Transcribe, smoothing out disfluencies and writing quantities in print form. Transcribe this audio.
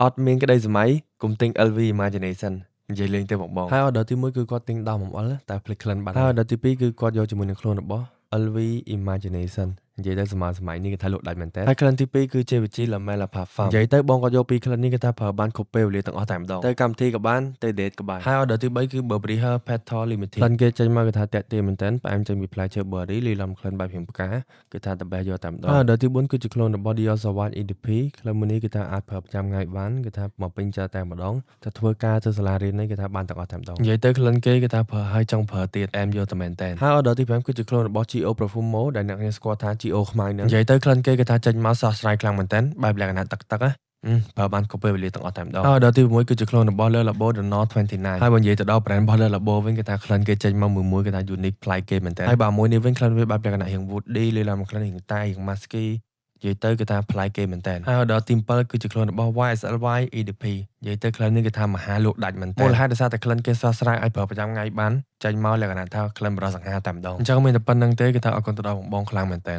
អត់មានក្តីសម័យកុំទិញ LV Imagination និយាយលេងទៅបងៗហើយ order ទី1គឺគាត់ទិញ10អំអិលតែភ្លេចក្លិនបាត់ហើយ order ទី2គឺគាត់យកជាមួយនឹងខ្លួនរបស់ LV Imagination និយាយទៅសម័យនេះគេថាលក់ដាច់មែនតើហើយក្លិនទី2គឺ JVC Lamella Parfum និយាយទៅបងគាត់យកពីរក្លិននេះគេថាប្រើបានគ្រប់ពេលវេលាទាំងអស់តែម្ដងទៅកម្មវិធីក៏បានទៅ date ក៏បានហើយ order ទី3គឺ Burberry Her Petal Limited ក្លិនគេចេញមកគេថាតាក់ទាញមែនតើផ្អែមចេញពីផ្លែឈើ Berry លាយឡំក្លិនបែបរាងផ្កាគឺថា the best យកតែម្ដងហើយ order ទី4គឺជាខ្លួនរបស់ Dior Sauvage EDP ក្លិនមួយនេះគេថាអាចប្រើប្រចាំថ្ងៃបានគេថាមកពេញចិត្តតែម្ដងទៅធ្វើការទៅសាលារៀននេះគេថាបានទាំងអស់តែម្ដងនិយាយទៅក្លិនគេគេថាប្រើឲ្យចង់ប្រើទៀតអែមយកតែមែនតើហើយ order ទី5គឺជាខ្លួនរបស់ GO Profumo ដែលអ្នកនាងស្គាល់ថា GO ខ្មៅហ្នឹងនិយាយទៅក្លិនគេគេថាចេញមកស្រស់ស្រាយខ្លាំងមែនតើបែបលក្ខណៈទឹកណាប្រើបានគ្រប់ពេលវេលាទាំងអស់តែម្ដងហើយ order ទី6គឺជាខ្លួនរបស់ Le Labo The Nord 29ហើយបើនិយាយទៅដល់ brand របស់ Le Labo វិញគេថាក្លិនគេចេញមកមួយគេថា unique ប្លែកគេមែនតើហើយបើមួយនេះវិញក្លិនវាបែបលក្ខណៈរៀង woody លាយឡំក្លិនរៀងតែរៀង musky និយាយទៅគេថាប្លែកគេមែនតើហើយ order ទី7គឺជាខ្លួនរបស់ YSL EDP និយាយទៅក្លិននេះគេថាមហាលោកដាច់មែនតើមូលហេតុដោយសារតែក្លិនគេស្រស់ស្រាយឲ្យប្រើប្រចាំថ្ងៃបានចេញមកលក្ខណៈថាក្លិនបរិសុទ្ធសង្ហាតែម្ដងអញ្ចឹងមានតែប៉ុណ្្នឹងទេគេថាអរគុណទៅដល់បងខ្លាំងមែនតើ